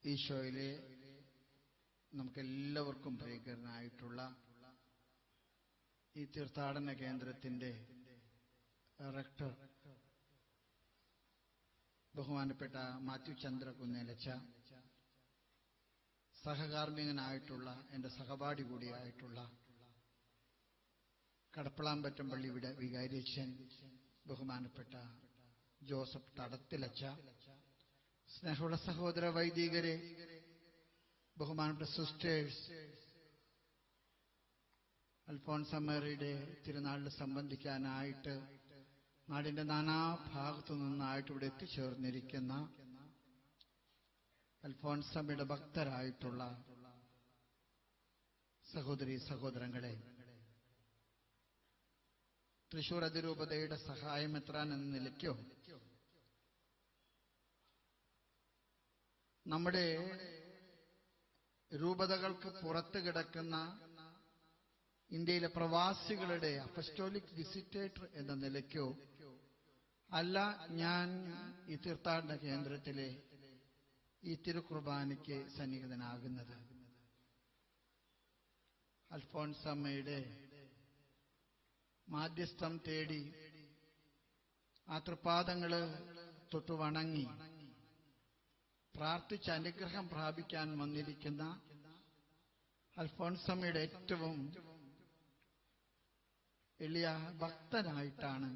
ഈശോയിലെ നമുക്കെല്ലാവർക്കും പ്രിയങ്കരനായിട്ടുള്ള ഈ തീർത്ഥാടന കേന്ദ്രത്തിന്റെ റെക്ടർ ബഹുമാനപ്പെട്ട മാത്യു ചന്ദ്ര കുന്നേലച്ച, സഹകാർമ്മികനായിട്ടുള്ള എൻ്റെ സഹപാഠി കൂടിയായിട്ടുള്ള കടപ്പളാമ്പറ്റം പള്ളി വികാരിയച്ഛൻ ബഹുമാനപ്പെട്ട ജോസഫ് തടത്തിലച്ച, സ്നേഹമുള്ള സഹോദര വൈദികരെ, ബഹുമാനപ്പെട്ട സിസ്റ്റേഴ്സ്, അൽഫോൻസമ്മയുടെ തിരുനാളിൽ സംബന്ധിക്കാനായിട്ട് നാടിന്റെ നാനാഭാഗത്തു നിന്നായിട്ട് ഇവിടെ എത്തിച്ചേർന്നിരിക്കുന്ന അൽഫോൻസമ്മയുടെ ഭക്തരായിട്ടുള്ള സഹോദരി സഹോദരങ്ങളെ, തൃശൂർ അതിരൂപതയുടെ സഹായമെത്രാൻ എന്ന നിലയ്ക്കോ നമ്മുടെ രൂപതകൾക്ക് പുറത്ത് കിടക്കുന്ന ഇന്ത്യയിലെ പ്രവാസികളുടെ അപ്പസ്റ്റോലിക് വിസിറ്റേറ്റർ എന്ന നിലയ്ക്കോ അല്ല ഞാൻ ഈ തീർത്ഥാടന കേന്ദ്രത്തിലെ ഈ തിരുക്കുർബാനയ്ക്ക് സന്നിഹിതനാകുന്നത്. അൽഫോൻസമ്മയുടെ മാധ്യസ്ഥം തേടി ആ തൃപാദങ്ങള് തൊട്ടു വണങ്ങി പ്രാർത്ഥിച്ച് അനുഗ്രഹം പ്രാപിക്കാൻ വന്നിരിക്കുന്ന അൽഫോൻസമ്മയുടെ ഏറ്റവും എളിയ ഭക്തനായിട്ടാണ്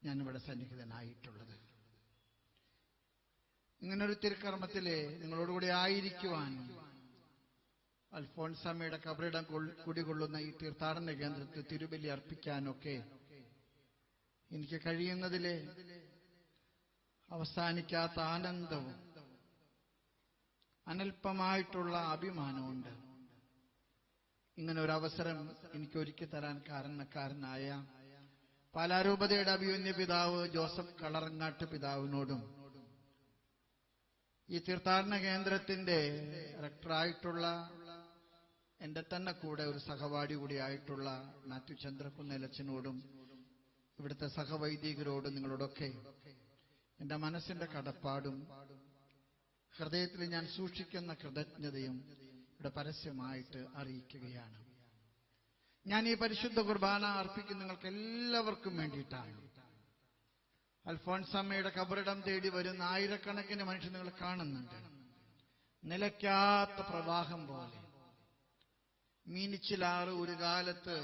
ഞാനിവിടെ സന്നിഹിതനായിട്ടുള്ളത്. ഇങ്ങനൊരു തിരുക്കർമ്മത്തില് നിങ്ങളോടുകൂടി ആയിരിക്കുവാൻ, അൽഫോൻസമ്മയുടെ കബറിടം കുടികൊള്ളുന്ന ഈ തീർത്ഥാടന കേന്ദ്രത്തിൽ തിരുബലി അർപ്പിക്കാനൊക്കെ എനിക്ക് കഴിയുന്നതിലെ അവസാനിക്കാത്ത ആനന്ദവും അനൽപമായിട്ടുള്ള അഭിമാനമുണ്ട്. ഇങ്ങനെ ഒരു അവസരം എനിക്ക് ഒരുക്കി തരാൻ കാരണക്കാരനായ പാലാരൂപതയുടെ അഭിമന്യ പിതാവ് ജോസഫ് കളറങ്ങാട്ട് പിതാവിനോടും ഈ തീർത്ഥാടന കേന്ദ്രത്തിന്റെ റെക്ടറായിട്ടുള്ള എന്റെ തന്നെ കൂടെ ഒരു സഹപാഠി കൂടിയായിട്ടുള്ള മാത്യു ചന്ദ്രകുന്നേലച്ചനോടും ഇവിടുത്തെ സഹവൈദികരോടും നിങ്ങളോടൊക്കെ എന്റെ മനസ്സിന്റെ കടപ്പാടും ഹൃദയത്തിൽ ഞാൻ സൂക്ഷിക്കുന്ന കൃതജ്ഞതയും ഇവിടെ പരസ്യമായിട്ട് അറിയിക്കുകയാണ്. ഞാൻ ഈ പരിശുദ്ധ കുർബാന അർപ്പിക്കുന്ന നിങ്ങൾക്ക് എല്ലാവർക്കും വേണ്ടിയിട്ടാണ്. അൽഫോൻസമ്മയുടെ കബറിടം തേടി വരുന്ന ആയിരക്കണക്കിന് മനുഷ്യർ നിങ്ങൾ കാണുന്നുണ്ട്. നിലയ്ക്കാത്ത പ്രവാഹം പോലെ മീനിച്ചിലാറ് ഒരു കാലത്ത്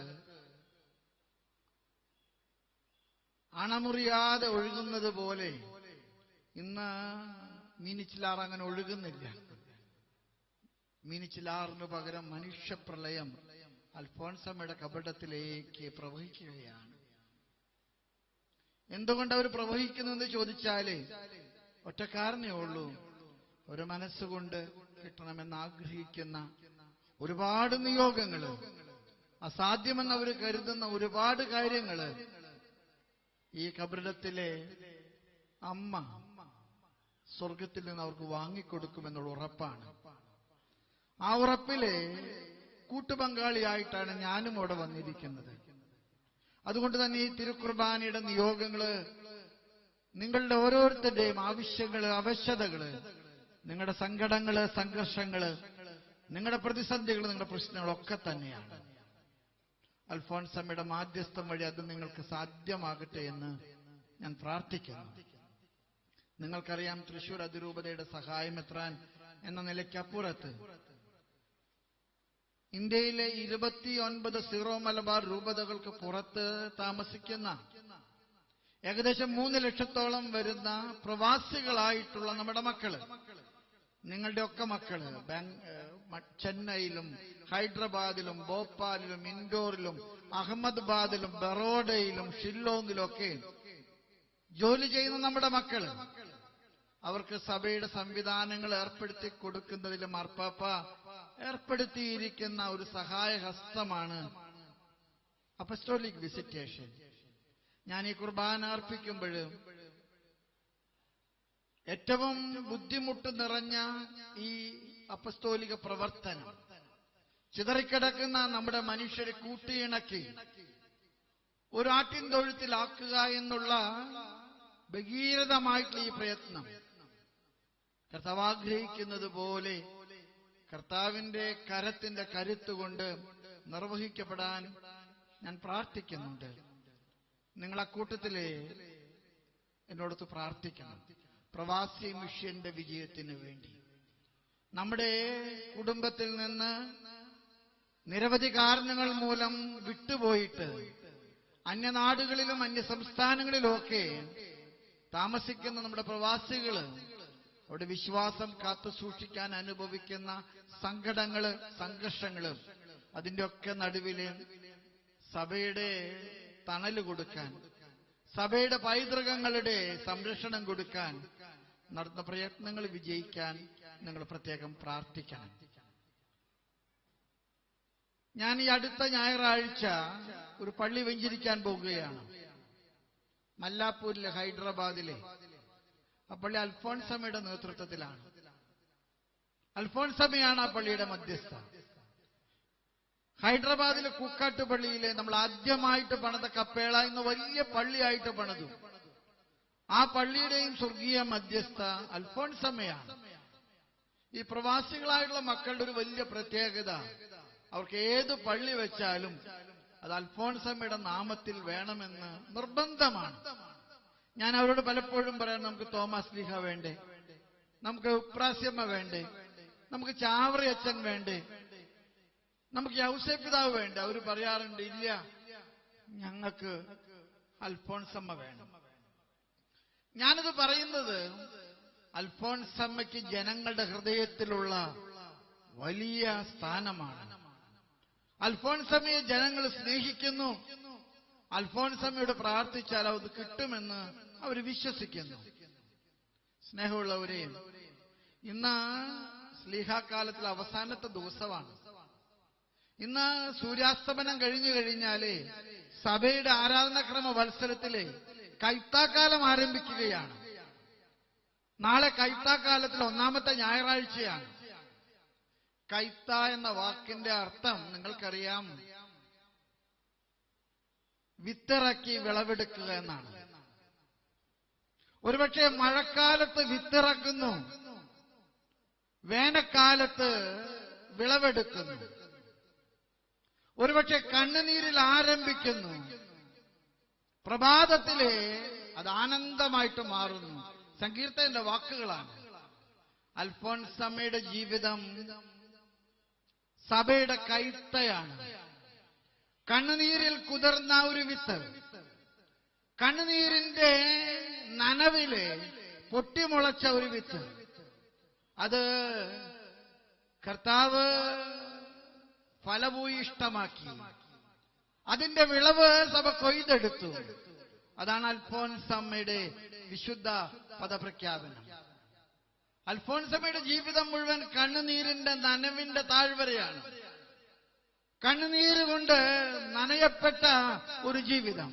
അണമുറിയാതെ ഒഴുകുന്നത് പോലെ ഇന്ന് മീനിച്ചിലാറ് അങ്ങനെ ഒഴുകുന്നില്ല. മീനിച്ചിലാറിന് പകരം മനുഷ്യപ്രളയം അൽഫോൻസമ്മയുടെ കബറിടത്തിലേക്ക് പ്രവഹിക്കുകയാണ്. എന്തുകൊണ്ട് അവർ പ്രവഹിക്കുന്നെന്ന് ചോദിച്ചാല് ഒറ്റ കാരണേ ഉള്ളൂ. ഒരു മനസ്സുകൊണ്ട് കിട്ടണമെന്ന് ആഗ്രഹിക്കുന്ന ഒരുപാട് നിയോഗങ്ങള്, അസാധ്യമെന്ന് അവർ കരുതുന്ന ഒരുപാട് കാര്യങ്ങള് ഈ കബറിടത്തിലെ അമ്മ സ്വർഗത്തിൽ നിന്ന് അവർക്ക് വാങ്ങിക്കൊടുക്കുമെന്നുള്ള ഉറപ്പാണ്. ആ ഉറപ്പിലെ കൂട്ടുപങ്കാളിയായിട്ടാണ് ഞാനും അവിടെ വന്നിരിക്കുന്നത്. അതുകൊണ്ട് തന്നെ ഈ തിരുക്കുർബാനയുടെ നിയോഗങ്ങള്, നിങ്ങളുടെ ഓരോരുത്തരുടെയും ആവശ്യങ്ങള്, അവശതകള്, നിങ്ങളുടെ സങ്കടങ്ങള്, സംഘർഷങ്ങള്, നിങ്ങളുടെ പ്രതിസന്ധികള്, നിങ്ങളുടെ പ്രശ്നങ്ങളൊക്കെ തന്നെയാണ്. അൽഫോൻസമ്മയുടെ മാധ്യസ്ഥം വഴി അത് നിങ്ങൾക്ക് സാധ്യമാകട്ടെ എന്ന് ഞാൻ പ്രാർത്ഥിക്കുന്നു. നിങ്ങൾക്കറിയാം, തൃശൂർ അതിരൂപതയുടെ സഹായമെത്രാൻ എന്ന നിലയ്ക്കപ്പുറത്ത് ഇന്ത്യയിലെ 29 സീറോ മലബാർ രൂപതകൾക്ക് പുറത്ത് താമസിക്കുന്ന ഏകദേശം 3 ലക്ഷത്തോളം വരുന്ന പ്രവാസികളായിട്ടുള്ള നമ്മുടെ മക്കള്, നിങ്ങളുടെ ഒക്കെ മക്കള് ചെന്നൈയിലും ഹൈദരാബാദിലും ഭോപ്പാലിലും ഇൻഡോറിലും അഹമ്മദാബാദിലും ബറോഡയിലും ഷില്ലോങ്ങിലും ഒക്കെ ജോലി ചെയ്യുന്ന നമ്മുടെ മക്കള്, അവർക്ക് സഭയുടെ സംവിധാനങ്ങൾ ഏർപ്പെടുത്തി കൊടുക്കുന്നതിൽ മാർപ്പാപ്പ ഏർപ്പെടുത്തിയിരിക്കുന്ന ഒരു സഹായഹസ്തമാണ് അപ്പസ്റ്റോലിക് വിസിറ്റേഷൻ. ഞാൻ ഈ കുർബാന അർപ്പിക്കുമ്പോൾ ഏറ്റവും ബുദ്ധിമുട്ട് നിറഞ്ഞ ഈ അപ്പസ്തോലിക പ്രവർത്തനം, ചിതറിക്കിടക്കുന്ന നമ്മുടെ മനുഷ്യരെ കൂട്ടിയിണക്കി ഒരു ആട്ടിൻ തൊഴുത്തിലാക്കുക എന്നുള്ള ഭഗീരഥമായിട്ടുള്ള ഈ പ്രയത്നം കർത്താവ് ആഗ്രഹിക്കുന്നത് പോലെ കർത്താവിന്റെ കരത്തിന്റെ കരുത്തുകൊണ്ട് നിർവഹിക്കപ്പെടാൻ ഞാൻ പ്രാർത്ഥിക്കുന്നുണ്ട്. നിങ്ങൾ അക്കൂട്ടത്തില് എന്നോടൊത്ത് പ്രാർത്ഥിക്കണം. പ്രവാസി മിഷന്റെ വിജയത്തിന് വേണ്ടി നമ്മുടെ കുടുംബത്തിൽ നിന്ന് നിരവധി കാരണങ്ങൾ മൂലം വിട്ടുപോയിട്ട് അന്യനാടുകളിലും അന്യ സംസ്ഥാനങ്ങളിലുമൊക്കെ താമസിക്കുന്ന നമ്മുടെ പ്രവാസികള് അവിടെ വിശ്വാസം കാത്തു സൂക്ഷിക്കാൻ അനുഭവിക്കുന്ന സങ്കടങ്ങള്, സംഘർഷങ്ങള്, അതിന്റെ ഒക്കെ നടുവില് സഭയുടെ തണല് കൊടുക്കാൻ, സഭയുടെ പൈതൃകങ്ങളുടെ സംരക്ഷണം കൊടുക്കാൻ നടത്തുന്ന പ്രയത്നങ്ങൾ വിജയിക്കാൻ നിങ്ങൾ പ്രത്യേകം പ്രാർത്ഥിക്കണം. ഞാൻ ഈ അടുത്ത ഞായറാഴ്ച ഒരു പള്ളി വെഞ്ചരിക്കാൻ പോകുകയാണ്. മല്ലാപ്പൂരിലെ, ഹൈദരാബാദിലെ. ആ പള്ളി അൽഫോൺസമ്മയുടെ നേതൃത്വത്തിലാണ്. അൽഫോൺസമ്മയാണ് ആ പള്ളിയുടെ മധ്യസ്ഥ. ഹൈദരാബാദിലെ കൂക്കാട്ട് പള്ളിയിലെ നമ്മൾ ആദ്യമായിട്ട് പണിത കപ്പേള ഇന്ന് വലിയ പള്ളിയായിട്ട് പണിതു. ആ പള്ളിയുടെയും സ്വർഗീയ മധ്യസ്ഥ അൽഫോൺസമ്മയാണ്. ഈ പ്രവാസികളായിട്ടുള്ള മക്കളുടെ ഒരു വലിയ പ്രത്യേകത, അവർക്ക് ഏത് പള്ളി വെച്ചാലും അത് അൽഫോൺസമ്മയുടെ നാമത്തിൽ വേണമെന്ന് നിർബന്ധമാണ്. ഞാൻ അവരോട് പലപ്പോഴും പറയാം, നമുക്ക് തോമസ് ലീഹ വേണ്ടേ, നമുക്ക് ഉപ്രാസ്യമ്മ വേണ്ടേ, നമുക്ക് ചാവറി അച്ഛൻ വേണ്ടേ, നമുക്ക് യൗസേ പിതാവ് വേണ്ടേ? അവർ പറയാറുണ്ട്, ഇല്ല, ഞങ്ങൾക്ക് അൽഫോൺസമ്മ വേണം. ഞാനത് പറയുന്നത് അൽഫോൺസമ്മയ്ക്ക് ജനങ്ങളുടെ ഹൃദയത്തിലുള്ള വലിയ സ്ഥാനമാണ്. അൽഫോൺസമ്മയെ ജനങ്ങൾ സ്നേഹിക്കുന്നു. അൽഫോൺസമ്മയോട് പ്രാർത്ഥിച്ചാൽ അത് കിട്ടുമെന്ന് അവർ വിശ്വസിക്കുന്നു. സ്നേഹമുള്ളവരെ, ഇന്ന് സ്ലീഹാകാലത്തിലെ അവസാനത്തെ ദിവസമാണ്. ഇന്ന് സൂര്യാസ്തമനം കഴിഞ്ഞു കഴിഞ്ഞാല് സഭയുടെ ആരാധനാക്രമ വത്സരത്തിലെ കൈത്താക്കാലം ആരംഭിക്കുകയാണ്. നാളെ കൈത്താക്കാലത്തിലെ ഒന്നാമത്തെ ഞായറാഴ്ചയാണ്. കൈത്ത എന്ന വാക്കിന്റെ അർത്ഥം നിങ്ങൾക്കറിയാം, വിത്തിറക്കി വിളവെടുക്കുക എന്നാണ്. ഒരുപക്ഷെ മഴക്കാലത്ത് വിത്തിറക്കുന്നു, വേനൽക്കാലത്ത് വിളവെടുക്കുന്നു. ഒരുപക്ഷെ കണ്ണുനീരിൽ ആരംഭിക്കുന്നു, പ്രഭാതത്തിലെ അത് ആനന്ദമായിട്ട് മാറുന്നു. സങ്കീർത്തന്റെ വാക്കുകളാണ്. അൽഫോൺസമ്മയുടെ ജീവിതം സഭയുടെ കൈത്തയാണ്. കണ്ണുനീരിൽ കുതിർന്ന ഒരു വിത്ത്, കണ്ണുനീരിന്റെ നനവില് പൊട്ടിമുളച്ച ഒരു വിത്ത്, അത് കർത്താവ് ഫലഭൂയിഷ്ടമാക്കി. അതിന്റെ വിളവ് സഭ കൊയ്തെടുത്തു. അതാണ് അൽഫോൺസമ്മയുടെ വിശുദ്ധ പദപ്രഖ്യാപനം. അൽഫോൺസമ്മയുടെ ജീവിതം മുഴുവൻ കണ്ണുനീരിന്റെ നനവിന്റെ താഴ്വരയാണ്. കണ്ണുനീര് കൊണ്ട് നനയപ്പെട്ട ഒരു ജീവിതം.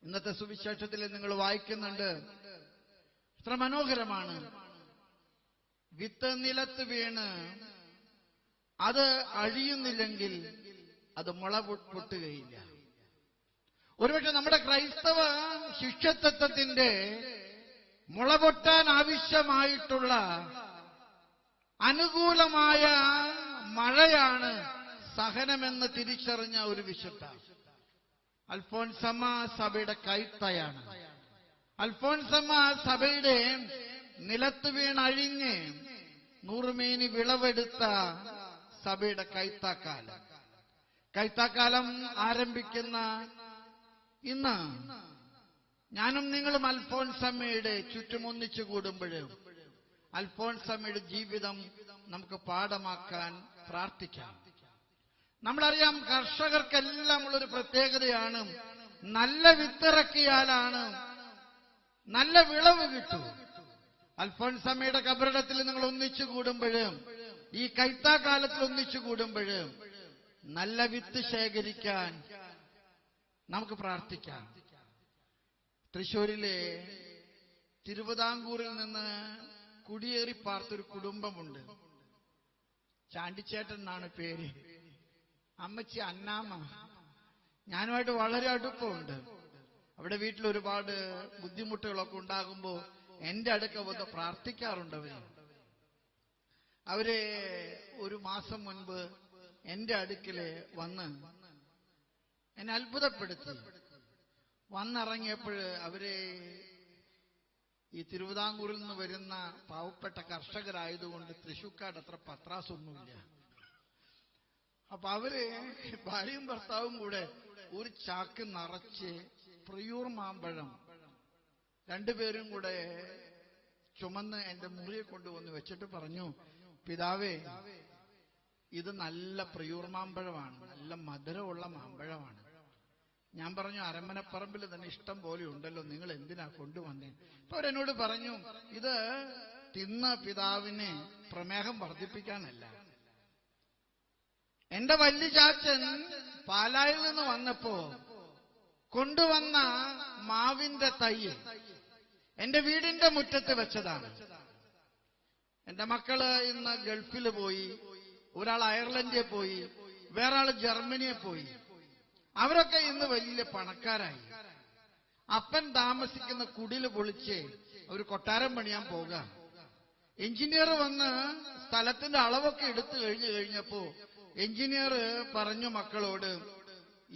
ഇന്നത്തെ സുവിശേഷത്തിൽ നിങ്ങൾ വായിക്കുന്നുണ്ട്, എത്ര മനോഹരമാണ്. വിത്ത് നിലത്ത് വീണ് അത് അഴിയുന്നില്ലെങ്കിൽ അത് മുള പൊട്ടുകയില്ല. ഒരുപക്ഷെ നമ്മുടെ ക്രൈസ്തവ ശിഷ്യത്വത്തിന്റെ മുള പൊട്ടാൻ ആവശ്യമായിട്ടുള്ള അനുകൂലമായ മഴയാണ് സഹനമെന്ന് തിരിച്ചറിഞ്ഞ ഒരു വിശുദ്ധ. അൽഫോൺസമ്മ സഭയുടെ കൈത്തയാണ്. അൽഫോൺസമ്മ സഭയുടെ നിലത്ത് വീണഴിഞ്ഞ് നൂറുമേനി വിളവെടുത്ത സഭയുടെ കൈത്താക്കാലം. കൈത്താക്കാലം ആരംഭിക്കുന്ന ഇന്ന് ഞാനും നിങ്ങളും അൽഫോൺസമ്മയുടെ ചുറ്റും ഒന്നിച്ചു കൂടുമ്പോഴും അൽഫോൺസമ്മയുടെ ജീവിതം നമുക്ക് പാഠമാക്കാൻ പ്രാർത്ഥിക്കാം. നമ്മളറിയാം, കർഷകർക്കെല്ലാം ഉള്ളൊരു പ്രത്യേകതയാണ്, നല്ല വിത്തിറക്കിയാലാണ് നല്ല വിളവ് കിട്ടൂ. അൽഫോൺസമ്മയുടെ കബറിടത്തിൽ നിങ്ങൾ ഒന്നിച്ചു കൂടുമ്പോഴും ഈ കൈത്താക്കാലത്തിൽ ഒന്നിച്ചു കൂടുമ്പോഴും നല്ല വിത്ത് ശേഖരിക്കാൻ നമുക്ക് പ്രാർത്ഥിക്കാം. തൃശ്ശൂരിലെ തിരുവിതാംകൂറിൽ നിന്ന് കുടിയേറി പാർത്തൊരു കുടുംബമുണ്ട്. ചാണ്ടിച്ചേട്ടൻ എന്നാണ് പേര്. അമ്മച്ചി അന്നാമ്മ. ഞാനുമായിട്ട് വളരെ അടുപ്പമുണ്ട്. അവിടെ വീട്ടിൽ ഒരുപാട് ബുദ്ധിമുട്ടുകളൊക്കെ ഉണ്ടാകുമ്പോൾ എന്റെ അടുക്ക വന്ന് പ്രാർത്ഥിക്കാറുണ്ട്. അവര് ഒരു മാസം മുൻപ് എന്റെ അടുക്കല് വന്ന് എന്നെ അത്ഭുതപ്പെടുത്തി. വന്നിറങ്ങിയപ്പോൾ അവര് ഈ തിരുവിതാംകൂറിൽ നിന്ന് വരുന്ന പാവപ്പെട്ട കർഷകരായതുകൊണ്ട് തൃശ്ശൂർക്കാട് അത്ര പത്രാസൊന്നുമില്ല. അപ്പൊ അവര് ഭാര്യയും ഭർത്താവും കൂടെ ഒരു ചാക്ക് നിറച്ച് പ്രിയൂർ മാമ്പഴം രണ്ടുപേരും കൂടെ ചുമന്ന് എന്റെ മുറിയെ കൊണ്ടുവന്ന് വെച്ചിട്ട് പറഞ്ഞു, പിതാവേ, ഇത് നല്ല പ്രിയൂർ മാമ്പഴമാണ്, നല്ല മധുരമുള്ള മാമ്പഴമാണ്. ഞാൻ പറഞ്ഞു, അരമനപ്പറമ്പിൽ തന്നെ ഇഷ്ടം പോലെ ഉണ്ടല്ലോ, നിങ്ങൾ എന്തിനാ കൊണ്ടുവന്നേ? അപ്പൊ അവരെന്നോട് പറഞ്ഞു, ഇത് തിന്ന പിതാവിന് പ്രമേഹം വർദ്ധിപ്പിക്കാനല്ല. എന്റെ വലിയ ചാച്ചൻ പാലായിൽ നിന്ന് വന്നപ്പോ കൊണ്ടുവന്ന മാവിന്റെ തൈ എന്റെ വീടിന്റെ മുറ്റത്ത് വെച്ചതാണ്. എന്റെ മക്കള് ഇന്ന് ഗൾഫിൽ പോയി, ഒരാൾ അയർലൻഡിൽ പോയി, വേറെ ആള് ജർമ്മനിയിൽ പോയി. അവരൊക്കെ ഇന്ന് വലിയ പണക്കാരായി. അപ്പൻ താമസിക്കുന്ന കുടില് പൊളിച്ച് ഒരു കൊട്ടാരം പണിയാൻ പോകാം. എഞ്ചിനീയർ വന്ന് സ്ഥലത്തിന്റെ അളവൊക്കെ എടുത്തു കഴിഞ്ഞപ്പോ എഞ്ചിനീയർ പറഞ്ഞു മക്കളോട്,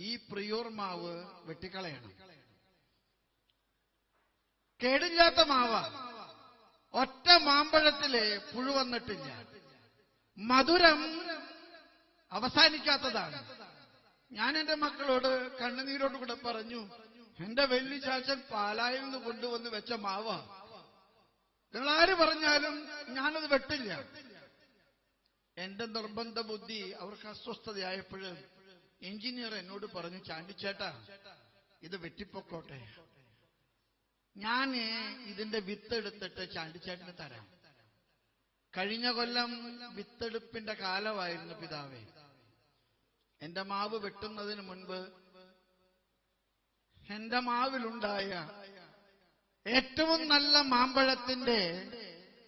ഈ പ്രിയൂർ മാവ് വെട്ടിക്കളയണം. കേടില്ലാത്ത മാവ, ഒറ്റ മാമ്പഴത്തില് പുഴു വന്നിട്ടില്ല, മധുരം അവസാനിക്കാത്തതാണ്. ഞാൻ എന്റെ മക്കളോട് കണ്ണുനീരോട് കൂടെ പറഞ്ഞു, എന്റെ വലിയ ചാച്ചൻ പാലായിൽ നിന്ന് കൊണ്ടുവന്ന് വെച്ച മാവ, നിങ്ങൾ ആര് പറഞ്ഞാലും ഞാനത് വെട്ടില്ല. എന്റെ നിർബന്ധ ബുദ്ധി അവർക്ക് അസ്വസ്ഥതയായപ്പോൾ എഞ്ചിനീയർ എന്നോട് പറഞ്ഞു, ചാണ്ടിച്ചേട്ടാ, ഇത് വെട്ടിപ്പൊക്കോട്ടെ, ഞാന് ഇതിന്റെ വിത്തെടുത്തിട്ട് ചാണ്ടിച്ചേട്ടന് തരാം. കഴിഞ്ഞ കൊല്ലം വിത്തെടുപ്പിന്റെ കാലമായിരുന്നു പിതാവേ. എന്റെ മാവ് വെട്ടുന്നതിന് മുൻപ് എന്റെ മാവിലുണ്ടായ ഏറ്റവും നല്ല മാമ്പഴത്തിന്റെ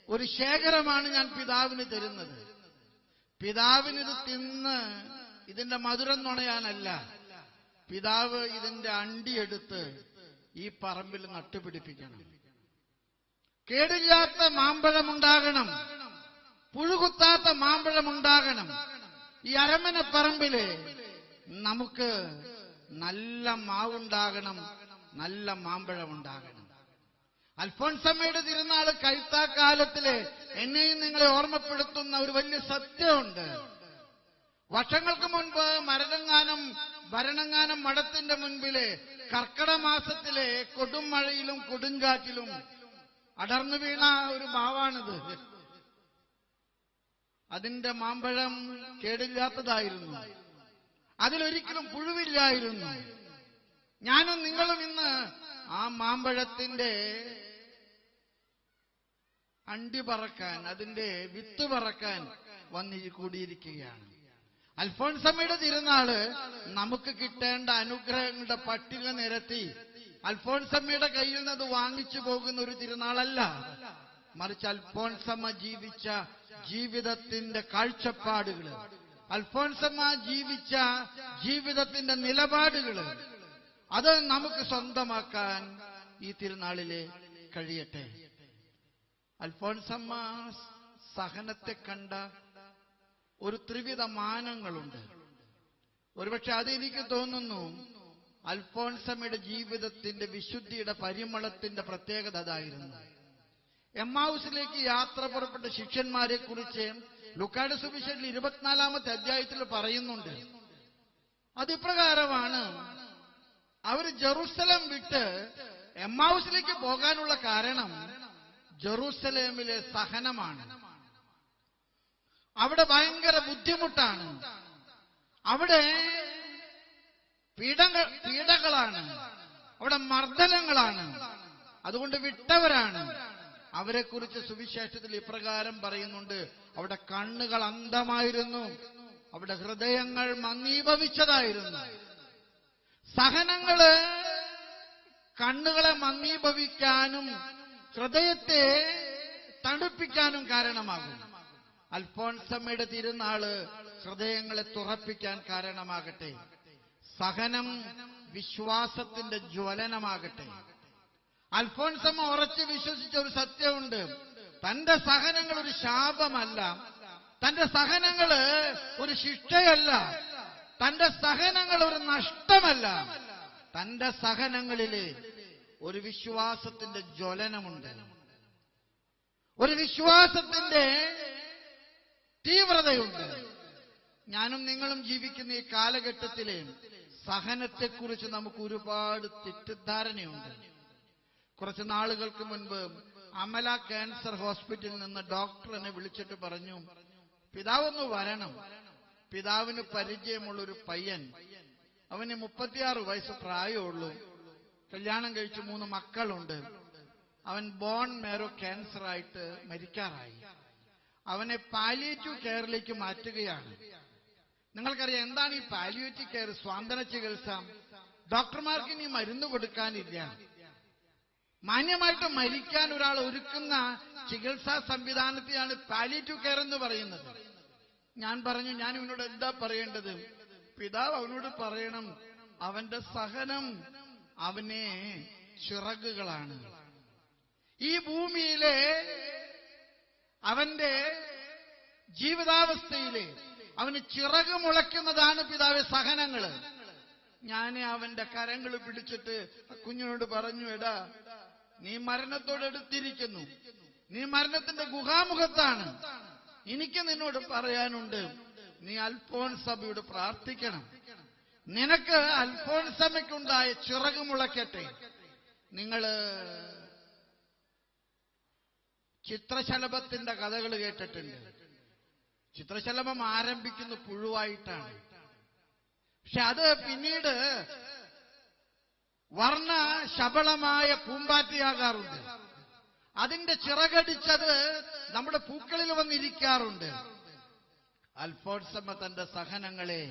ഒരു ശേഖരമാണ് ഞാൻ പിതാവിന് തരുന്നത്. പിതാവിനിത് തിന്ന് ഇതിന്റെ മധുരം നുണയാനല്ല, പിതാവ് ഇതിന്റെ അണ്ടിയെടുത്ത് ഈ പറമ്പിൽ നട്ടുപിടിപ്പിക്കണം. കേടില്ലാത്ത മാമ്പഴമുണ്ടാകണം, പുഴുകുത്താത്ത മാമ്പഴമുണ്ടാകണം. ഈ അരമന പറമ്പില് നമുക്ക് നല്ല മാവുണ്ടാകണം, നല്ല മാമ്പഴമുണ്ടാകണം. അൽഫോൻസമ്മയുടെ തിരുനാൾ കൈത്താക്കാലത്തില് എന്നെയും നിങ്ങളെ ഓർമ്മപ്പെടുത്തുന്ന ഒരു വലിയ സത്യമുണ്ട്. വർഷങ്ങൾക്ക് മുൻപ് ഭരണങ്ങാനം മഠത്തിന്റെ മുൻപില് കർക്കിടമാസത്തിലെ കൊടുമഴയിലും കൊടുങ്കാറ്റിലും അടർന്നു വീണ ഒരു മാവാണിത്. അതിന്റെ മാമ്പഴം കേടില്ലാത്തതായിരുന്നു, അതിലൊരിക്കലും പുഴുവില്ലായിരുന്നു. ഞാനും നിങ്ങളും ഇന്ന് ആ മാമ്പഴത്തിന്റെ അണ്ടി പറക്കാൻ, അതിന്റെ വിത്ത് പറക്കാൻ കൂടിയിരിക്കുകയാണ്. അൽഫോൻസമ്മയുടെ തിരുനാള് നമുക്ക് കിട്ടേണ്ട അനുഗ്രഹങ്ങളുടെ പട്ടിക നിരത്തി അൽഫോൻസമ്മയുടെ കയ്യിൽ നിന്ന് അത് വാങ്ങിച്ചു പോകുന്ന ഒരു തിരുനാളല്ല, മറിച്ച് അൽഫോൻസമ്മ ജീവിച്ച ജീവിതത്തിന്റെ കാഴ്ചപ്പാടുകള്, അൽഫോൻസമ്മ ജീവിച്ച ജീവിതത്തിന്റെ നിലപാടുകള്, അത് നമുക്ക് സ്വന്തമാക്കാൻ ഈ തിരുനാളില് കഴിയട്ടെ. അൽഫോൻസമ്മ സഹനത്തെ കണ്ട ഒരു ത്രിവിധ മാനങ്ങളുണ്ട്. ഒരുപക്ഷെ അതെനിക്ക് തോന്നുന്നു അൽഫോൻസമ്മയുടെ ജീവിതത്തിന്റെ വിശുദ്ധിയുടെ പരിമളത്തിന്റെ പ്രത്യേകത അതായിരുന്നു. എമ്മാവുസിലേക്ക് യാത്ര പുറപ്പെട്ട ശിഷ്യന്മാരെ കുറിച്ച് ലൂക്കായുടെ സുവിശേഷത്തിൽ 24-ാമത്തെ അധ്യായത്തിൽ പറയുന്നുണ്ട്. അതിപ്രകാരമാണ്, അവർ ജെറുസലേം വിട്ട് എമ്മാവുസിലേക്ക് പോകാനുള്ള കാരണം ജെറുസലേമിലെ സഹനമാണ്. അവിടെ ഭയങ്കര ബുദ്ധിമുട്ടാണ്, അവിടെ പീഡകളാണ്, അവിടെ മർദ്ദനങ്ങളാണ്. അതുകൊണ്ട് വിട്ടവരാണ്. അവരെക്കുറിച്ച് സുവിശേഷത്തിൽ ഇപ്രകാരം പറയുന്നുണ്ട്, അവിടെ കണ്ണുകൾ അന്ധമായിരുന്നു, അവിടെ ഹൃദയങ്ങൾ മന്ദീഭവിച്ചതായിരുന്നു. സഹനങ്ങള് കണ്ണുകളെ മന്ദീഭവിക്കാനും ഹൃദയത്തെ തണുപ്പിക്കാനും കാരണമാകും. അൽഫോൻസമ്മയുടെ തിരുനാള് ഹൃദയങ്ങളെ തുറപ്പിക്കാൻ കാരണമാകട്ടെ. സഹനം വിശ്വാസത്തിന്റെ ജ്വലനമാകട്ടെ. അൽഫോൻസമ്മ ഉറച്ചു വിശ്വസിച്ച ഒരു സത്യമുണ്ട്. തന്റെ സഹനങ്ങൾ ഒരു ശാപമല്ല, തന്റെ സഹനങ്ങള് ഒരു ശിക്ഷയല്ല, തന്റെ സഹനങ്ങൾ ഒരു നഷ്ടമല്ല. തന്റെ സഹനങ്ങളില് ഒരു വിശ്വാസത്തിന്റെ ജ്വലനമുണ്ട്, ഒരു വിശ്വാസത്തിന്റെ തീവ്രതയുണ്ട്. ഞാനും നിങ്ങളും ജീവിക്കുന്ന ഈ കാലഘട്ടത്തിലെ സഹനത്തെക്കുറിച്ച് നമുക്ക് ഒരുപാട് തെറ്റിദ്ധാരണയുണ്ട്. കുറച്ച് നാളുകൾക്ക് മുൻപ് അമല ക്യാൻസർ ഹോസ്പിറ്റലിൽ നിന്ന് ഡോക്ടർ എന്നെ വിളിച്ചിട്ട് പറഞ്ഞു, പിതാവൊന്ന് വരണം. പിതാവിന് പരിചയമുള്ളൊരു പയ്യൻ, അവന് 36 വയസ്സ് പ്രായമുള്ളൂ, കല്യാണം കഴിച്ച് 3 മക്കളുണ്ട്. അവൻ ബോൺ മാരോ ക്യാൻസർ ആയിട്ട് മരിക്കാറായി. അവനെ പാലിയേറ്റീവ് കെയറിലേക്ക് മാറ്റുകയാണ്. നിങ്ങൾക്കറിയാം എന്താണ് ഈ പാലിയേറ്റീവ് കെയർ? സ്വാന്തന ചികിത്സ. ഡോക്ടർമാർക്ക് ഇനി മരുന്ന് കൊടുക്കാനില്ല. മാന്യമായിട്ട് മരിക്കാൻ ഒരാൾ ഒരുക്കുന്ന ചികിത്സാ സംവിധാനത്തെയാണ് പാലിയേറ്റീവ് കെയർ എന്ന് പറയുന്നത്. ഞാൻ പറഞ്ഞു, ഞാൻ ഇവനോട് എന്താ പറയേണ്ടത്? പിതാവ് അവനോട് പറയണം, അവന്റെ സഹനം അവനെ ചിറകുകളാണ്. ഈ ഭൂമിയിലെ അവന്റെ ജീവിതാവസ്ഥയിലെ അവന് ചിറക് മുളയ്ക്കുന്നതാണ് പിതാവ് സഹനങ്ങള്. ഞാൻ അവന്റെ കരങ്ങൾ പിടിച്ചിട്ട് കുഞ്ഞിനോട് പറഞ്ഞു, എടാ നീ മരണത്തോടടുത്തിരിക്കുന്നു, നീ മരണത്തിന്റെ ഗുഹാമുഖത്താണ്. എനിക്ക് നിന്നോട് പറയാനുണ്ട്, നീ അൽഫോൻസമ്മയോട് പ്രാർത്ഥിക്കണം. നിനക്ക് അൽഫോൻസമ്മയ്ക്കുണ്ടായ ചിറക് മുളയ്ക്കട്ടെ. നിങ്ങള് ചിത്രശലഭത്തിന്റെ കഥകൾ കേട്ടിട്ടുണ്ട്. ചിത്രശലഭം ആരംഭിക്കുന്ന പുഴുവായിട്ടാണ്, പക്ഷെ അത് പിന്നീട് വർണ്ണ ശബളമായ പൂമ്പാറ്റയാകാറുണ്ട്. അതിന്റെ ചിറകടിച്ചത് നമ്മുടെ പൂക്കളിൽ വന്നിരിക്കാറുണ്ട്. അൽഫോൻസമ്മ തന്റെ സഹനങ്ങളെ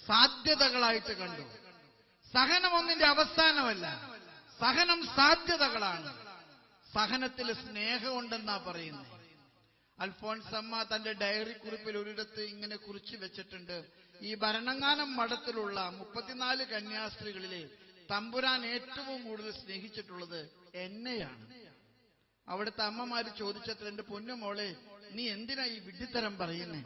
സാധ്യതകളായിട്ട് കണ്ടു. സഹനം ഒന്നിന്റെ അവസാനമല്ല, സഹനം സാധ്യതകളാണ്. സഹനത്തിൽ സ്നേഹമുണ്ടെന്നാ പറയുന്നത്. അൽഫോൻസമ്മ തന്റെ ഡയറി കുറിപ്പിൽ ഒരിടത്ത് ഇങ്ങനെ കുറിച്ചു വെച്ചിട്ടുണ്ട്, ഈ ഭരണങ്ങാനം മഠത്തിലുള്ള 34 കന്യാസ്ത്രീകളിലെ തമ്പുരാൻ ഏറ്റവും കൂടുതൽ സ്നേഹിച്ചിട്ടുള്ളത് എന്നെയാണ്. അവിടുത്തെ അമ്മമാര് ചോദിച്ചത്ര, എന്റെ പൊന്നുമോളെ നീ എന്തിനാ ഈ വിഡ്ഢിത്തരം പറയുന്നേ?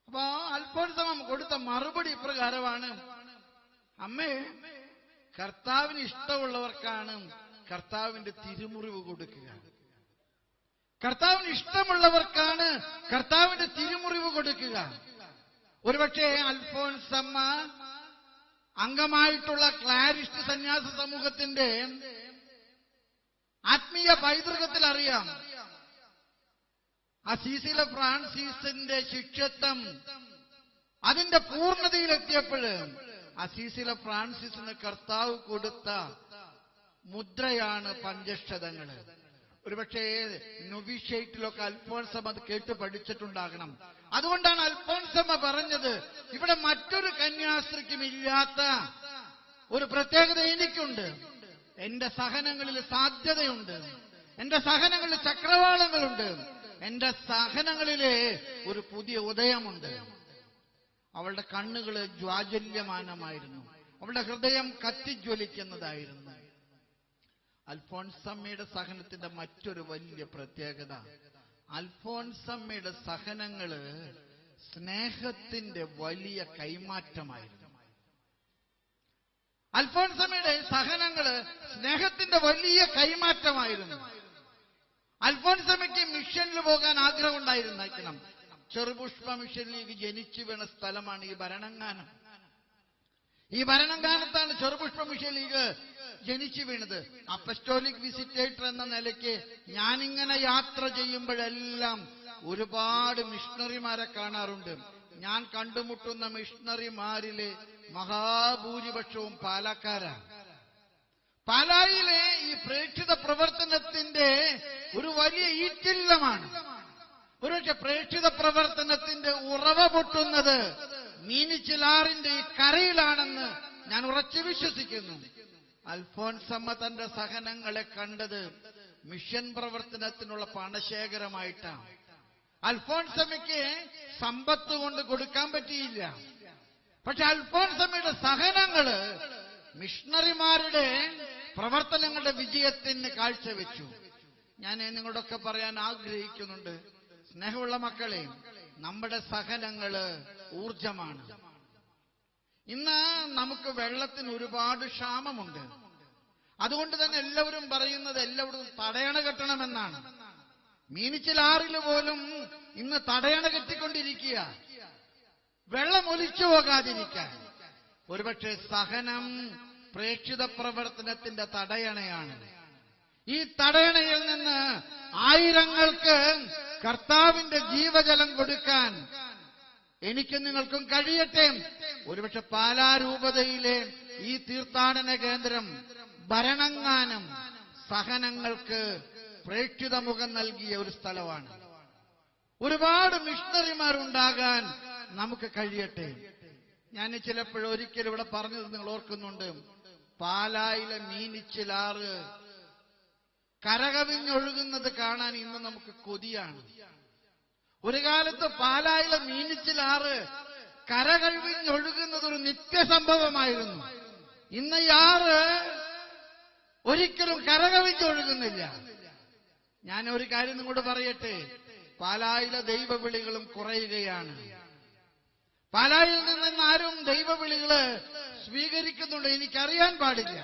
അപ്പൊ അൽഫോൻസമ്മ കൊടുത്ത മറുപടി ഇപ്രകാരമാണ്, അമ്മേ, കർത്താവിന് ഇഷ്ടമുള്ളവർക്കാണ് കർത്താവിന്റെ തിരുമുറിവ് കൊടുക്കുക. കർത്താവിന് ഇഷ്ടമുള്ളവർക്കാണ് കർത്താവിന്റെ തിരുമുറിവ് കൊടുക്കുക. ഒരുപക്ഷെ അൽഫോൻസമ്മ അംഗമായിട്ടുള്ള ക്ലാരിസ്റ്റ് സന്യാസ സമൂഹത്തിന്റെ ആത്മീയ പൈതൃകത്തിൽ അറിയാം, അസീസിലെ ഫ്രാൻസിസിന്റെ ശിഷ്യത്വം അതിന്റെ പൂർണ്ണതയിലെത്തിയപ്പോൾ അസീസിലെ ഫ്രാൻസിസിന് കർത്താവ് കൊടുത്ത മുദ്രയാണ് പഞ്ചക്ഷതങ്ങള്. ഒരുപക്ഷെ നൊവിഷേറ്റിലൊക്കെ അൽഫോൻസമ്മ അത് കേട്ട് പഠിച്ചിട്ടുണ്ടാകണം. അതുകൊണ്ടാണ് അൽഫോൻസമ്മ പറഞ്ഞത്, ഇവിടെ മറ്റൊരു കന്യാസ്ത്രീക്കും ഇല്ലാത്ത ഒരു പ്രത്യേകത എനിക്കുണ്ട്. എന്റെ സഹനങ്ങളിൽ സാധ്യതയുണ്ട്, എന്റെ സഹനങ്ങളിൽ ചക്രവാളങ്ങളുണ്ട്, എന്റെ സഹനങ്ങളിലെ ഒരു പുതിയ ഉദയമുണ്ട്. അവളുടെ കണ്ണുകള് ജ്വാജല്യമാനമായിരുന്നു, അവളുടെ ഹൃദയം കത്തിജ്വലിക്കുന്നതായിരുന്നു. അൽഫോൻസമ്മയുടെ സഹനത്തിന്റെ മറ്റൊരു വലിയ പ്രത്യേകത, അൽഫോൻസമ്മയുടെ സഹനങ്ങള് സ്നേഹത്തിന്റെ വലിയ കൈമാറ്റമായിരുന്നു. അൽഫോൻസമ്മയുടെ സഹനങ്ങള് സ്നേഹത്തിന്റെ വലിയ കൈമാറ്റമായിരുന്നു. അൽഫോൻസമ്മയ്ക്ക് മിഷനിൽ പോകാൻ ആഗ്രഹം ഉണ്ടായിരുന്നേക്കണം. ചെറുപുഷ്പ മിഷൻ ലീഗ് ജനിച്ചു വീണ സ്ഥലമാണ് ഈ ഭരണങ്ങാനം. ഈ ഭരണങ്ങാനത്താണ് ചെറുപുഷ്പ മിഷൻ ലീഗ് ജനിച്ചു വീണത്. അപ്പസ്റ്റോലിക് വിസിറ്റേറ്റർ എന്ന നിലയ്ക്ക് ഞാനിങ്ങനെ യാത്ര ചെയ്യുമ്പോഴെല്ലാം ഒരുപാട് മിഷണറിമാരെ കാണാറുണ്ട്. ഞാൻ കണ്ടുമുട്ടുന്ന മിഷണറിമാരിലെ മഹാഭൂരിപക്ഷവും പാലക്കാരാണ്. പാലായിലെ ഈ പ്രേക്ഷിത പ്രവർത്തനത്തിന്റെ ഒരു വലിയ ഈറ്റില്ലമാണ്. ഒരുപക്ഷെ പ്രേക്ഷിത പ്രവർത്തനത്തിന്റെ ഉറവ പൊട്ടുന്നത് മീനിച്ചിലാറിന്റെ ഈ കരയിലാണെന്ന് ഞാൻ ഉറച്ചു വിശ്വസിക്കുന്നു. അൽഫോൻസമ്മ തന്റെ സഹനങ്ങളെ കണ്ടത് മിഷൻ പ്രവർത്തനത്തിനുള്ള പണശേഖരമായിട്ടാണ്. അൽഫോൻസമ്മയ്ക്ക് സമ്പത്ത് കൊണ്ട് കൊടുക്കാൻ പറ്റിയില്ല, പക്ഷെ അൽഫോൻസമ്മയുടെ സഹനങ്ങള് മിഷണറിമാരുടെ പ്രവർത്തനങ്ങളുടെ വിജയത്തിന് കാഴ്ചവെച്ചു. ഞാൻ നിങ്ങളോടൊക്കെ പറയാൻ ആഗ്രഹിക്കുന്നുണ്ട്, സ്നേഹമുള്ള മക്കളെ, നമ്മുടെ സഹനങ്ങള് ഊർജമാണ്. ഇന്ന് നമുക്ക് വെള്ളത്തിന് ഒരുപാട് ക്ഷാമമുണ്ട്. അതുകൊണ്ട് തന്നെ എല്ലാവരും പറയുന്നത് എല്ലാവരും തടയണ കെട്ടണമെന്നാണ്. മീനിച്ചിലാറില് പോലും ഇന്ന് തടയണ കെട്ടിക്കൊണ്ടിരിക്കുക, വെള്ളം ഒലിച്ചു പോകാതിരിക്കാൻ. ഒരുപക്ഷെ സഹനം പ്രേക്ഷിത പ്രവർത്തനത്തിന്റെ തടയണയാണ്. ഈ തടയണയിൽ നിന്ന് ആയിരങ്ങൾക്ക് കർത്താവിന്റെ ജീവജലം കൊടുക്കാൻ എനിക്കും നിങ്ങൾക്കും കഴിയട്ടെ. ഒരുപക്ഷെ പാലാരൂപതയിലെ ഈ തീർത്ഥാടന കേന്ദ്രം ഭരണങ്ങാനം സഹനങ്ങൾക്ക് പ്രേക്ഷിത മുഖം നൽകിയ ഒരു സ്ഥലമാണ്. ഒരുപാട് മിഷണറിമാരുണ്ടാകാൻ നമുക്ക് കഴിയട്ടെ. ഞാൻ ഒരിക്കലും ഇവിടെ പറഞ്ഞത് നിങ്ങൾ ഓർക്കുന്നുണ്ട്, പാലായിലെ മീനിച്ചിലാറ് കരകവിഞ്ഞൊഴുകുന്നത് കാണാൻ ഇന്ന് നമുക്ക് കൊതിയാണ്. ഒരു കാലത്ത് പാലായിലെ മീനിച്ചിലാറ് കരകവിഞ്ഞൊഴുകുന്നത് ഒരു നിത്യസംഭവമായിരുന്നു. ഇന്ന് ഈ ആറ് ഒരിക്കലും കരകവിഞ്ഞൊഴുകുന്നില്ല. ഞാൻ ഒരു കാര്യം നിങ്ങളോട് പറയട്ടെ, പാലായിലെ ദൈവവിളികളും കുറയുകയാണ്. പാലായിൽ നിന്ന് ആരും ദൈവവിളികള് സ്വീകരിക്കുന്നുണ്ട് എനിക്കറിയാൻ പാടില്ല.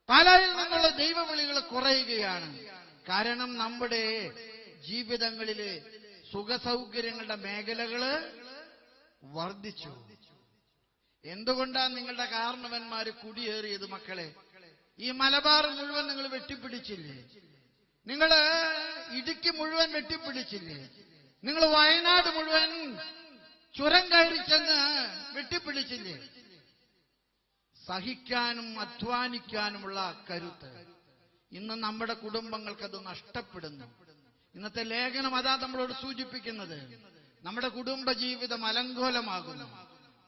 പാലായിൽ നിന്നുള്ള ദൈവവിളികൾ കുറയുകയാണ്. കാരണം നമ്മുടെ ജീവിതങ്ങളിലെ സുഖസൗകര്യങ്ങളുടെ മേഖലകള് വർദ്ധിച്ചു. എന്തുകൊണ്ടാണ് നിങ്ങളുടെ കാരണവന്മാര് കുടിയേറിയത്? മക്കളെ, ഈ മലബാർ മുഴുവൻ നിങ്ങൾ വെട്ടിപ്പിടിച്ചില്ലേ? നിങ്ങള് ഇടുക്കി മുഴുവൻ വെട്ടിപ്പിടിച്ചില്ലേ? നിങ്ങൾ വയനാട് മുഴുവൻ ചുരം കയറി ചെന്ന് വെട്ടിപ്പിടിച്ചില്ലേ? സഹിക്കാനും അധ്വാനിക്കാനുമുള്ള കരുത്ത് ഇന്ന് നമ്മുടെ കുടുംബങ്ങൾക്കത് നഷ്ടപ്പെടുന്നു. ഇന്നത്തെ ലേഖനം അതാ നമ്മളോട് സൂചിപ്പിക്കുന്നത്. നമ്മുടെ കുടുംബ ജീവിതം അലങ്കോലമാകുന്നു.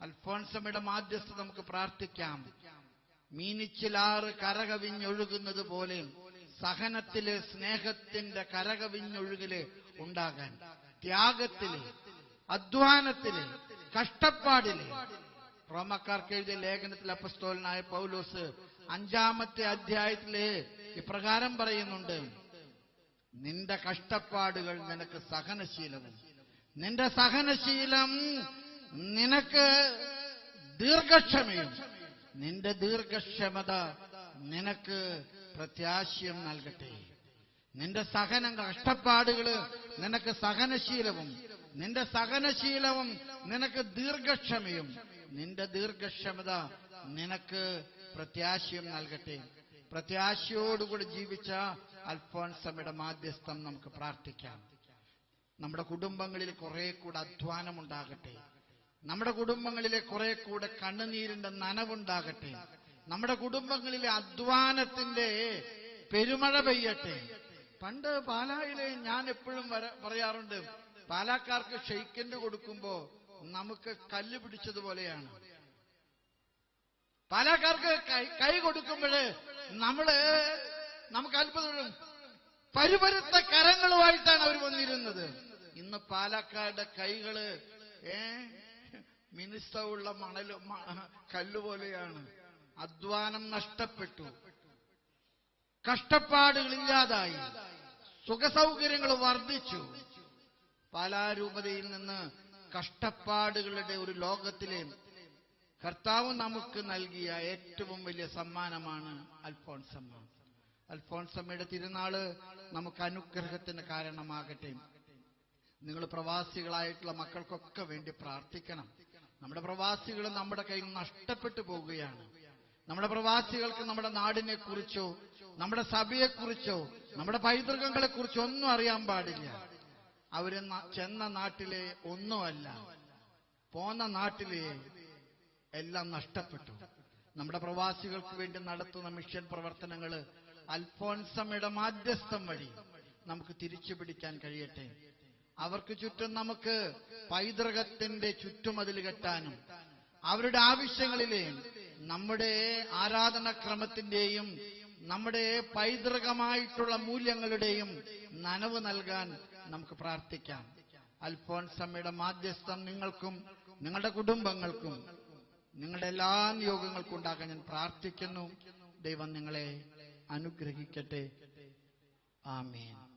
അൽഫോൻസമ്മയുടെ മാധ്യസ്ഥത നമുക്ക് പ്രാർത്ഥിക്കാം. മീനിച്ചിലാറ് കരകവിഞ്ഞൊഴുകുന്നത് പോലെ സഹനത്തില് സ്നേഹത്തിന്റെ കരകവിഞ്ഞൊഴുകല് ഉണ്ടാകാൻ, ത്യാഗത്തില്, അധ്വാനത്തില്, കഷ്ടപ്പാടില്. റോമക്കാർക്ക് എഴുതിയ ലേഖനത്തിൽ അപ്പസ്തോലനായ പൗലോസ് 5-ാമത്തെ അധ്യായത്തില് ഇപ്രകാരം പറയുന്നുണ്ട്, നിന്റെ കഷ്ടപ്പാടുകൾ നിനക്ക് സഹനശീലവും, നിന്റെ സഹനശീലം നിനക്ക് ദീർഘക്ഷമയും, നിന്റെ ദീർഘക്ഷമത നിനക്ക് പ്രത്യാശയം നൽകട്ടെ. നിന്റെ കഷ്ടപ്പാടുകള് നിനക്ക് സഹനശീലവും, നിന്റെ സഹനശീലവും നിനക്ക് ദീർഘക്ഷമയും, നിന്റെ ദീർഘക്ഷമത നിനക്ക് പ്രത്യാശയം നൽകട്ടെ. പ്രത്യാശയോടുകൂടി ജീവിച്ച അൽഫോൻസമ്മയുടെ മാധ്യസ്ഥം നമുക്ക് പ്രാർത്ഥിക്കാം. നമ്മുടെ കുടുംബങ്ങളിൽ കുറെ കൂടെ അധ്വാനമുണ്ടാകട്ടെ. നമ്മുടെ കുടുംബങ്ങളിലെ കുറെ കൂടെ കണ്ണുനീരിന്റെ നനവുണ്ടാകട്ടെ. നമ്മുടെ കുടുംബങ്ങളിലെ അധ്വാനത്തിന്റെ പെരുമഴ പെയ്യട്ടെ. പണ്ട് പാലായിലെ ഞാൻ എപ്പോഴും പറയാറുണ്ട്, പാലാക്കാർക്ക് ഷെയ്ക്കൻഡ് കൊടുക്കുമ്പോ നമുക്ക് കല്ല് പിടിച്ചതുപോലെയാണ്. പാലാക്കാർക്ക് കൈ കൊടുക്കുമ്പോഴ് നമുക്ക് അത്ഭുതം, പരുപരുത്ത കരങ്ങളുമായിട്ടാണ് അവർ വന്നിരുന്നത്. ഇന്ന് പാലക്കാട് കൈകള് മിനുസമുള്ള കല്ലുപോലെയാണ്. അധ്വാനം നഷ്ടപ്പെട്ടു, കഷ്ടപ്പാടുകളില്ലാതായി, സുഖസൗകര്യങ്ങൾ വർദ്ധിച്ചു. പാലാരൂപതയിൽ നിന്ന് കഷ്ടപ്പാടുകളുടെ ഒരു ലോകത്തിലെ കർത്താവ് നമുക്ക് നൽകിയ ഏറ്റവും വലിയ സമ്മാനമാണ് അൽഫോൻസമ്മ. അൽഫോൻസമ്മയുടെ തിരുനാള് നമുക്ക് അനുഗ്രഹത്തിന് കാരണമാകട്ടെ. നിങ്ങൾ പ്രവാസികളായിട്ടുള്ള മക്കൾക്കൊക്കെ വേണ്ടി പ്രാർത്ഥിക്കണം. നമ്മുടെ പ്രവാസികൾ നമ്മുടെ കയ്യിൽ നഷ്ടപ്പെട്ടു പോവുകയാണ്. നമ്മുടെ പ്രവാസികൾക്ക് നമ്മുടെ നാടിനെ കുറിച്ചോ നമ്മുടെ സഭയെക്കുറിച്ചോ നമ്മുടെ പൈതൃകങ്ങളെ കുറിച്ചോ ഒന്നും അറിയാൻ പാടില്ല. അവര് ചെന്ന നാട്ടിലെ ഒന്നുമല്ല, പോന്ന നാട്ടിലെ എല്ലാം നഷ്ടപ്പെട്ടു. നമ്മുടെ പ്രവാസികൾക്ക് വേണ്ടി നടത്തുന്ന മിഷൻ പ്രവർത്തനങ്ങള് അൽഫോൻസമ്മയുടെ മാധ്യസ്ഥം വഴി നമുക്ക് തിരിച്ചു പിടിക്കാൻ കഴിയട്ടെ. അവർക്ക് ചുറ്റും നമുക്ക് പൈതൃകത്തിന്റെ ചുറ്റുമതിൽ കെട്ടാനും അവരുടെ ആവശ്യങ്ങളിലെ നമ്മുടെ ആരാധനാക്രമത്തിന്റെയും നമ്മുടെ പൈതൃകമായിട്ടുള്ള മൂല്യങ്ങളുടെയും നനവ് നൽകാൻ നമുക്ക് പ്രാർത്ഥിക്കാം. അൽഫോൻസമ്മയുടെ മാധ്യസ്ഥം നിങ്ങൾക്കും നിങ്ങളുടെ കുടുംബങ്ങൾക്കും നിങ്ങളുടെ എല്ലാ നിയോഗങ്ങൾക്കും ഉണ്ടാകാൻ ഞാൻ പ്രാർത്ഥിക്കുന്നു. ദൈവം നിങ്ങളെ അനുഗ്രഹിക്കട്ടെ. ആമേൻ.